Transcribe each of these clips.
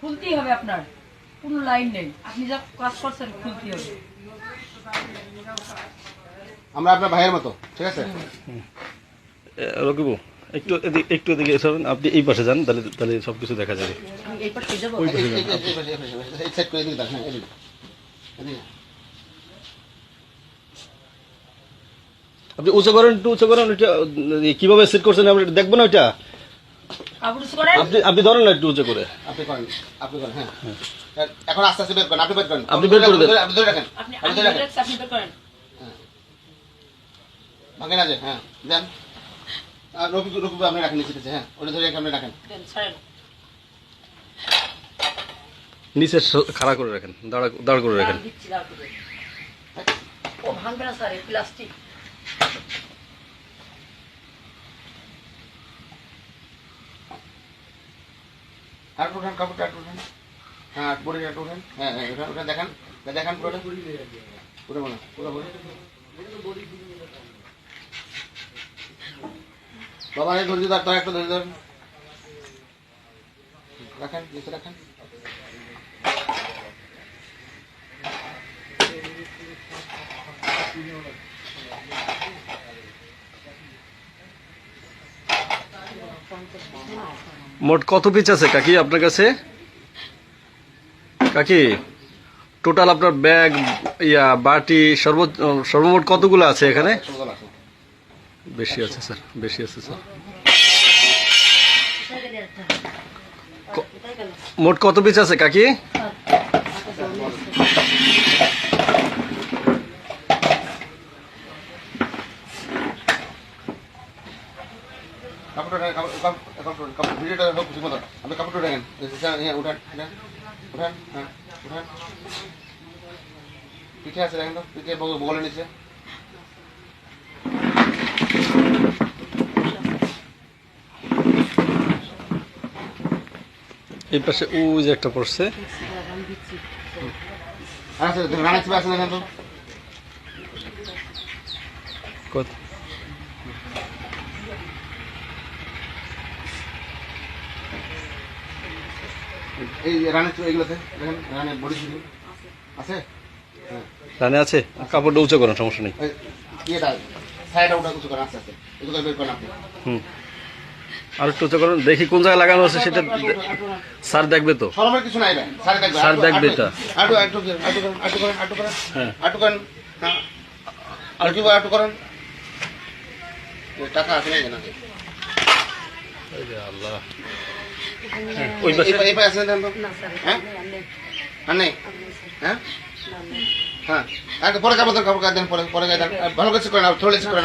খুলতেই হবে আপনার, কোনো লাইন নেই, আপনি যা কাজ করছেন খুলতেই হবে। আমরা আপনার ভাইয়ের মতো, ঠিক আছে? রকিবু একটু একটু এদিকে এসবেন, আপনি এই পাশে যান, তাহলে তাহলে সব কিছু দেখা যাবে। আমি এই পাশে যাবো। এই সেট করে এদিকে দাও, হ্যাঁ এদিকে এদিকে। আপনি উঁচু করেন, একটু উঁচু করেন। ওইটা কিভাবে সেট করছেন আমরা দেখবো না ওইটা? কাপড় করেন, আপনি ধরেন না একটু উঁচু করে। আপনি করেন, হ্যাঁ। এখন আস্তে আস্তে বের করেন, আপনি বের করেন, আপনি বের করে দেন। আপনি ধরে রাখেন, আপনি আপনি ধরে রাখেন, আপনি বের করেন। ভাঙে না যে, হ্যাঁ দেন। আর রবি আপনি রাখেন নিচে, হ্যাঁ ওটা ধরে রেখে আপনি রাখেন। দেন ছাড়েন। নিচে খাড়া করে রাখেন, দাঁড় করে রাখেন। দিচ্ছি দাও করে। ও ভাঙবে না স্যার, প্লাস্টিক। আর উঠান, কাপড়টা আর উঠান, হ্যাঁ বড়ি আর উঠান, হ্যাঁ ওটা দেখান, দেখান পুরোটা, পুরো বলো, পুরো বলো। বাবা এই ধৈর্য ধর, তোর একটা ধৈর্য ধর, রাখেন নিচে রাখেন। মোট কত পিস আছে কাকি আপনার কাছে? কাকি টোটাল আপনার ব্যাগ বাটি সর্বমোট কতগুলো আছে এখানে? বেশি আছে স্যার, বেশি আছে স্যার। মোট কত পিস আছে কাকি? ভিডিওটা হোক খুশি মতো, আপনি কাপড়টা রাখেন, হ্যাঁ উঠান, উঠান, হ্যাঁ উঠান। পিঠে আছে দেখেন তো, পিঠে বগলের নিচে। এই পাশে ও যে একটা পড়ছে। আচ্ছা রানা চিপে আছে দেখেন তো। কত? এই রানের চিপে এগুলোতে দেখেন, রানের বডি চিপে আছে, রানে আছে, কাপড়টা উঁচু করেন, সমস্যা নেই। ইয়েটা সাইডটা ওটা কিছু করেন, আস্তে আস্তে এগুলো বের করেন আপনি। আর একটু উঁচু করেন, দেখি কোন জায়গায় লাগানো আছে সেটা স্যার দেখবে তো। সরমের কিছু নাই ভাই, স্যার দেখবে এটা। আটু আটু আটু করেন, আটু করেন, আটু করেন, হ্যাঁ আটু করেন, হ্যাঁ আর কি আটু করেন। টাকা আছে না? আল্লাহ, ওই এই পাশে আছে না তো? হ্যাঁ আর নেই, হ্যাঁ হ্যাঁ আর পরে কাপড় দেন, কাপড় দেন, পরে পরে দেন, ভালো কিছু করেন, থোড়া কিছু করেন,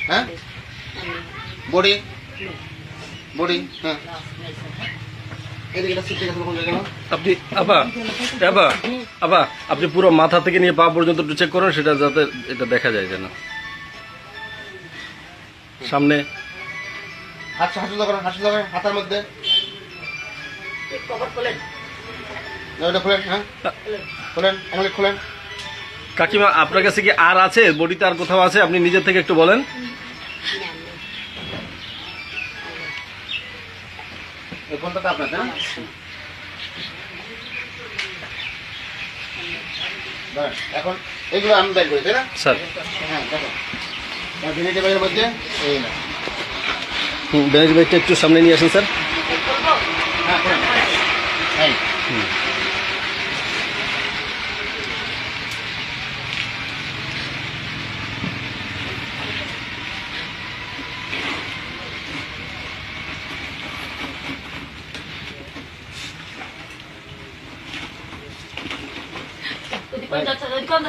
হ্যাঁ বডি বডি, হ্যাঁ আপনি আপনি পুরো মাথা থেকে নিয়ে পা পর্যন্ত একটু চেক করেন, সেটা যাতে এটা দেখা যায় যেন সামনে। হাঁটু করেন, হাতার মধ্যে খোলেন, হ্যাঁ খোলেন, এমনি খোলেন। কাকিমা আপনার কাছে কি আর আছে, বডিতে আর কোথাও আছে? আপনি নিজের থেকে একটু বলেন। এই কোনটা আপনার, তাই না? এখন এগুলো আমি বের করি, তাই না স্যার? হ্যাঁ দেখো ভ্যানিটি ব্যাগের মধ্যে এই না, ব্যাগ ব্যাগটা একটু সামনে নিয়ে আসুন স্যার। হ্যাঁ করেন,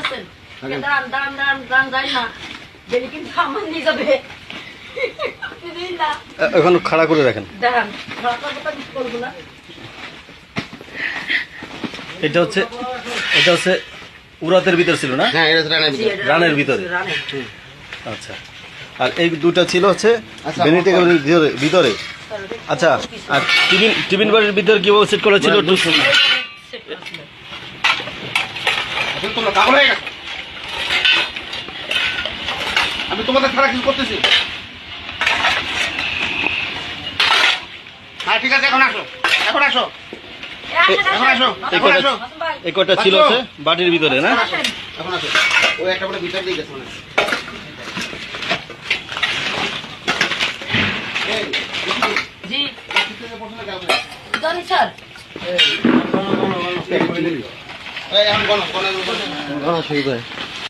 এই দাঁড়ান দাঁড়ান দাঁড়ান দাঁড়ান, যাই না, বেলি কিন্তু আমার নিয়ে যাবে। এখন খাড়া করে রাখেন। দাঁড়ান, খারাপ কথা কিছু করবো না। এটা হচ্ছে উরাতের ভিতর ছিল না? হ্যাঁ এটা রানের ভিতরে, রানের ভিতরে। রানের। আচ্ছা, আর এই দুটা ছিল হচ্ছে আচ্ছা, ভ্যানিটি ভিতরে। আচ্ছা, আর টিফিন বাড়ির ভিতরে কিভাবে সেট করা ছিল একটু শুনুন। তোমরা কাপড় হয়ে গেছে, আমি তোমাদের ছাড়া কিছু করতেছি। হ্যাঁ ঠিক আছে, এখন আসো, এখন আসো। এখন আসো, এই এখন কটা আসো, এই কটা ছিল হচ্ছে বাটির ভিতরে না? এখন আসো। ওই একটা করে ভিতর দিয়ে গেছে মনে হয়। এই, জি কিসের প্রশ্ন কেমন? জানি স্যার এই, এখন গণ, গণ, গণ। ঘন শুরু